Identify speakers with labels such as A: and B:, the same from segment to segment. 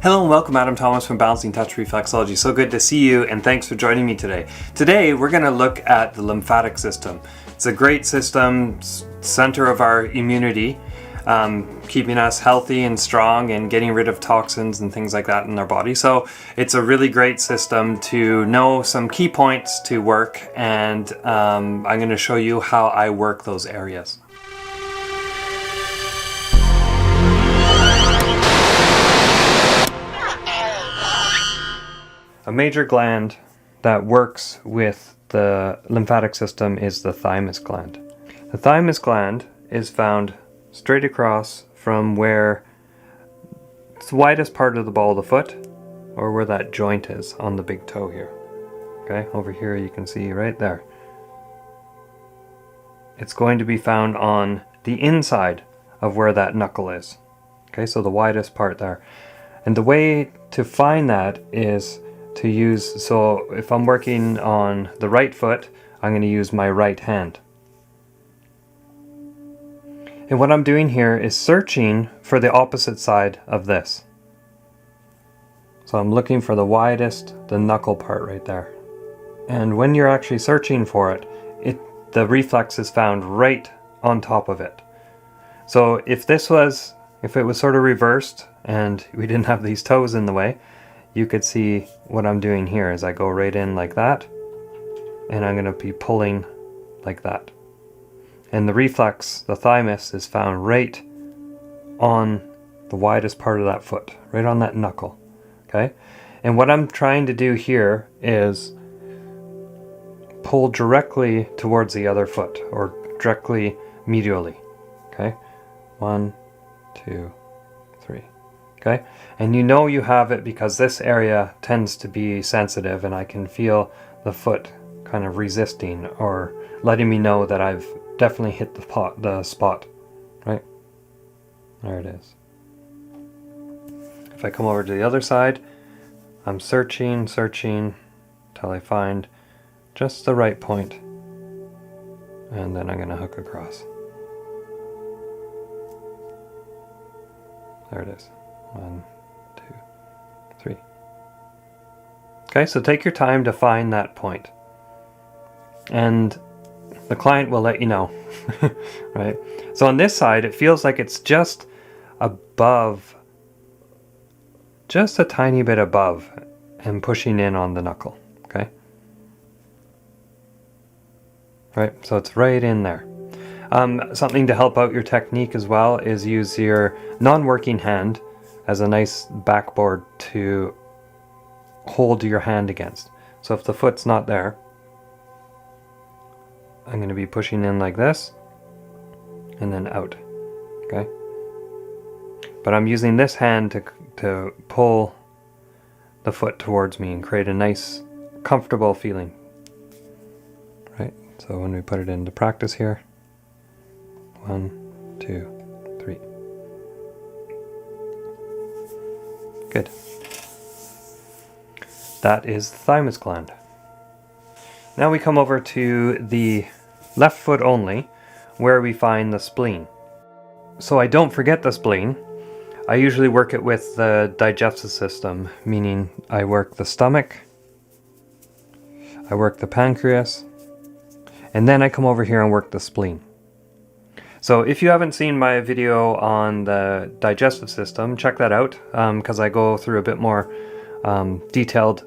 A: Hello and welcome, Adam Thomas from Balancing Touch Reflexology. So good to see you and thanks for joining me today. Today we're going to look at the lymphatic system. It's a great system, center of our immunity, keeping us healthy and strong and getting rid of toxins and things like that in our body. So it's a really great system to know some key points to work, and I'm going to show you how I work those areas. A major gland that works with the lymphatic system is the thymus gland. The thymus gland is found straight across from where it's the widest part of the ball of the foot, or where that joint is on the big toe here. Okay, over here you can see right there. It's going to be found on the inside of where that knuckle is. Okay, so the widest part there. And the way to find that is to use, so if I'm working on the right foot, I'm going to use my right hand. And what I'm doing here is searching for the opposite side of this. So I'm looking for the widest, the knuckle part right there. And when you're actually searching for it, the reflex is found right on top of it. So if it was sort of reversed and we didn't have these toes in the way, you could see what I'm doing here is I go right in like that, and I'm going to be pulling like that. And the reflex, the thymus, is found right on the widest part of that foot, right on that knuckle. Okay? And what I'm trying to do here is pull directly towards the other foot, or directly medially. Okay? 1, 2, 3. Okay, and you know you have it because this area tends to be sensitive, and I can feel the foot kind of resisting or letting me know that I've definitely hit the spot. Right? There it is. If I come over to the other side, I'm searching till I find just the right point, and then I'm going to hook across. There it is. 1, 2, 3. Okay, so take your time to find that point. And the client will let you know. Right? So on this side, it feels like it's just above, just a tiny bit above, and pushing in on the knuckle. Okay? Right, so it's right in there. Something to help out your technique as well is use your non-working hand as a nice backboard to hold your hand against. So if the foot's not there, I'm going to be pushing in like this and then out. Okay? But I'm using this hand to pull the foot towards me and create a nice, comfortable feeling. Right? So when we put it into practice here, 1, 2, 3. Good. That is the thymus gland. Now we come over to the left foot only, where we find the spleen. So I don't forget the spleen. I usually work it with the digestive system, meaning I work the stomach, I work the pancreas, and then I come over here and work the spleen. So if you haven't seen my video on the digestive system, check that out, because I go through a bit more detailed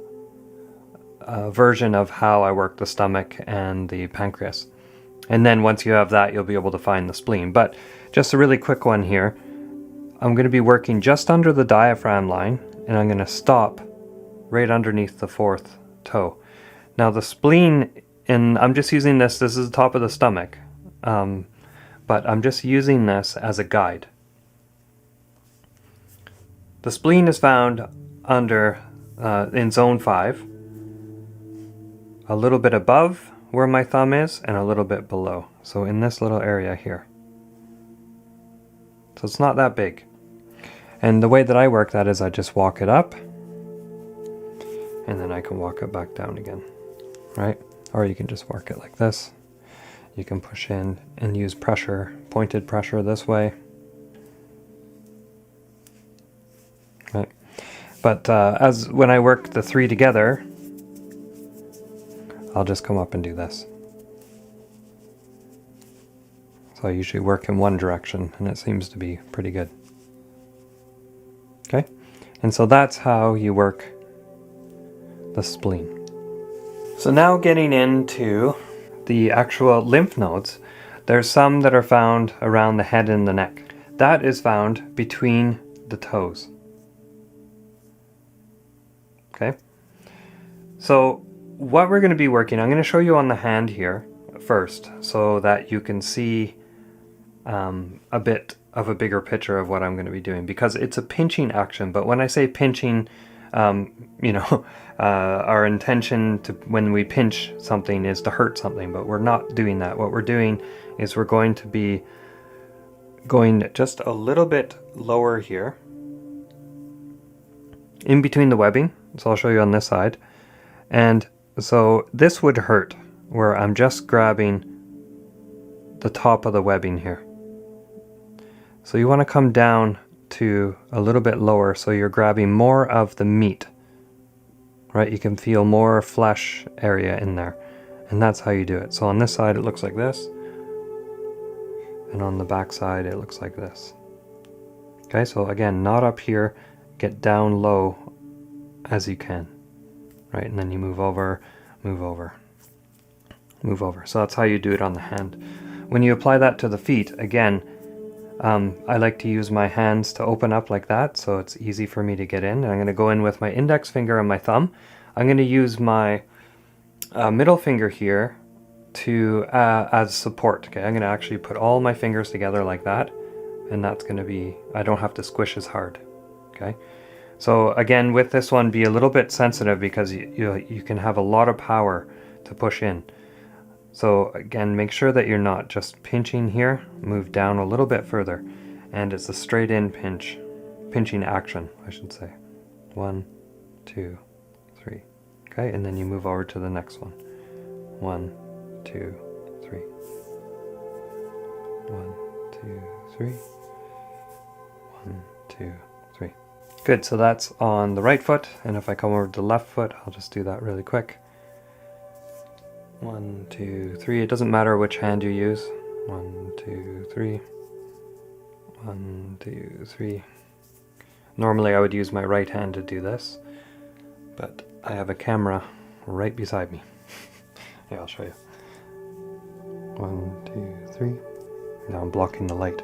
A: version of how I work the stomach and the pancreas. And then once you have that, you'll be able to find the spleen. But just a really quick one here. I'm going to be working just under the diaphragm line, and I'm going to stop right underneath the 4th toe. Now the spleen, and I'm just using this is the top of the stomach. But I'm just using this as a guide. The spleen is found under, in zone 5, a little bit above where my thumb is and a little bit below. So in this little area here. So it's not that big. And the way that I work that is I just walk it up, and then I can walk it back down again. Right? Or you can just work it like this. You can push in and use pressure, pointed pressure this way. Right. But as when I work the three together, I'll just come up and do this. So I usually work in one direction, and it seems to be pretty good. Okay, and so that's how you work the spleen. So now getting into the actual lymph nodes, there's some that are found around the head and the neck. That is found between the toes. Okay, so what we're going to be working, I'm going to show you on the hand here first so that you can see a bit of a bigger picture of what I'm going to be doing, because it's a pinching action. But when I say pinching, our intention to when we pinch something is to hurt something, but we're not doing that. What we're doing is we're going to be going just a little bit lower here in between the webbing. So I'll show you on this side. And so this would hurt where I'm just grabbing the top of the webbing here. So you want to come down to a little bit lower so you're grabbing more of the meat, right? You can feel more flesh area in there, and that's how you do it. So on this side it looks like this, and on the back side it looks like this. Okay, so again, not up here, get down low as you can, right? And then you move over, move over, move over. So that's how you do it on the hand. When you apply that to the feet, again, I like to use my hands to open up like that, so it's easy for me to get in. And I'm going to go in with my index finger and my thumb. I'm going to use my middle finger here to as support. Okay, I'm going to actually put all my fingers together like that, and that's going to be, I don't have to squish as hard. Okay, so again, with this one, be a little bit sensitive because you can have a lot of power to push in. So again, make sure that you're not just pinching here, move down a little bit further, and it's a straight in pinching action, I should say. 1, 2, 3. Okay, and then you move over to the next one. 1, 2, 3. 1, 2, 3. 1, 2, 3. Good, so that's on the right foot, and if I come over to the left foot, I'll just do that really quick. 1, 2, 3. It doesn't matter which hand you use. 1, 2, 3. 1, 2, 3. Normally I would use my right hand to do this, but I have a camera right beside me. Yeah, I'll show you. 1, 2, 3. Now I'm blocking the light.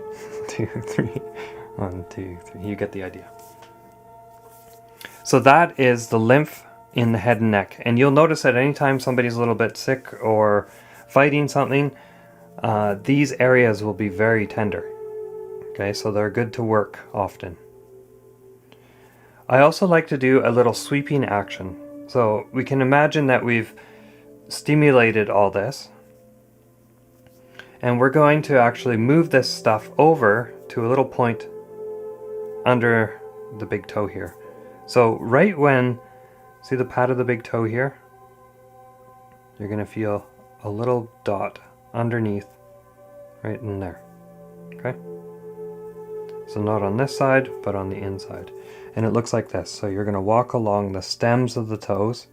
A: 2, 3. 1, 2, 3. You get the idea. So that is the lymph in the head and neck, and you'll notice that anytime somebody's a little bit sick or fighting something, these areas will be very tender. Okay, so they're good to work often. I also like to do a little sweeping action. So we can imagine that we've stimulated all this, and we're going to actually move this stuff over to a little point under the big toe here. So right when, see the pad of the big toe here? You're going to feel a little dot underneath, right in there. Okay? So not on this side, but on the inside. And it looks like this. So you're going to walk along the stems of the toes,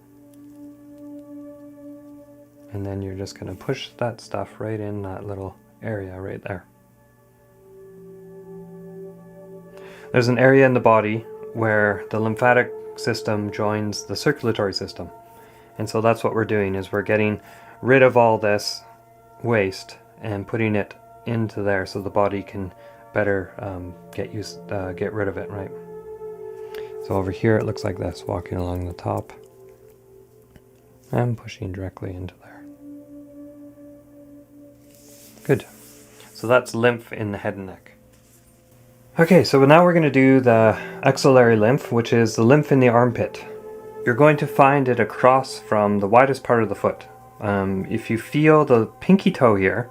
A: and then you're just going to push that stuff right in that little area right there. There's an area in the body where the lymphatic system joins the circulatory system, and so that's what we're doing, is we're getting rid of all this waste and putting it into there so the body can better get rid of it, right? So over here it looks like this, walking along the top and pushing directly into there. Good. So that's lymph in the head and neck. Okay, so now we're going to do the axillary lymph, which is the lymph in the armpit. You're going to find it across from the widest part of the foot. If you feel the pinky toe here,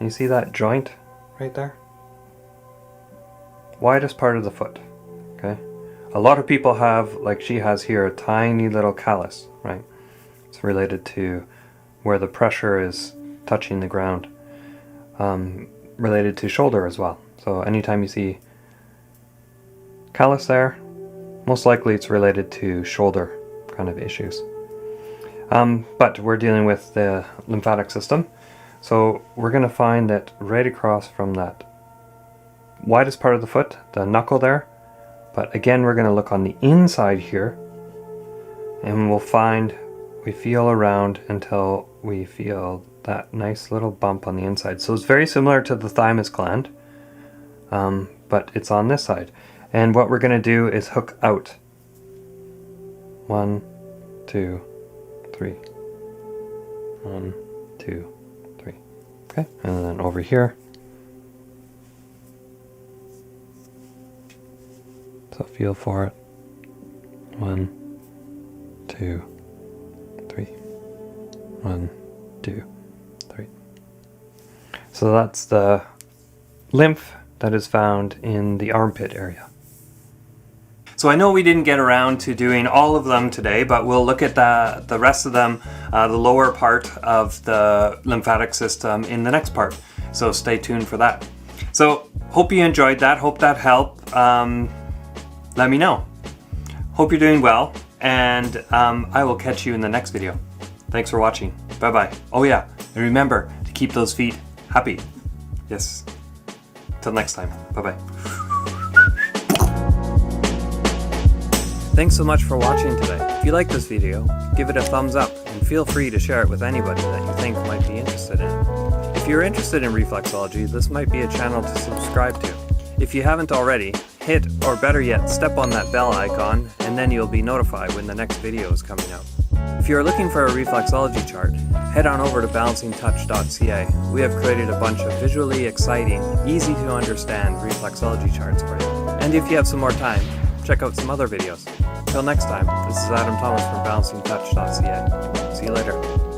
A: you see that joint right there? Widest part of the foot, okay? A lot of people have, like she has here, a tiny little callus, right? It's related to where the pressure is touching the ground. Related to shoulder as well. So anytime you see callus there, Most likely it's related to shoulder kind of issues. But we're dealing with the lymphatic system. So we're going to find that right across from that widest part of the foot, the knuckle there. But again, we're going to look on the inside here, and we feel around until we feel that nice little bump on the inside. So it's very similar to the thymus gland, but it's on this side. And what we're going to do is hook out. 1, 2, 3. 1, 2, 3. Okay, and then over here. So feel for it. 1, 2, 3. 1, 2, 3. So that's the lymph that is found in the armpit area. So I know we didn't get around to doing all of them today, but we'll look at the rest of them, the lower part of the lymphatic system in the next part. So stay tuned for that. So hope you enjoyed that. Hope that helped. Let me know. Hope you're doing well, and I will catch you in the next video. Thanks for watching. Bye-bye. Oh yeah, and remember to keep those feet happy. Yes. Till next time. Bye-bye. Thanks so much for watching today. If you like this video, give it a thumbs up and feel free to share it with anybody that you think might be interested in it. If you're interested in reflexology, this might be a channel to subscribe to. If you haven't already, hit, or better yet, step on that bell icon, and then you'll be notified when the next video is coming out. If you're looking for a reflexology chart, head on over to balancingtouch.ca. We have created a bunch of visually exciting, easy to understand reflexology charts for you. And if you have some more time, check out some other videos. Till next time, this is Adam Thomas from balancingtouch.ca. See you later.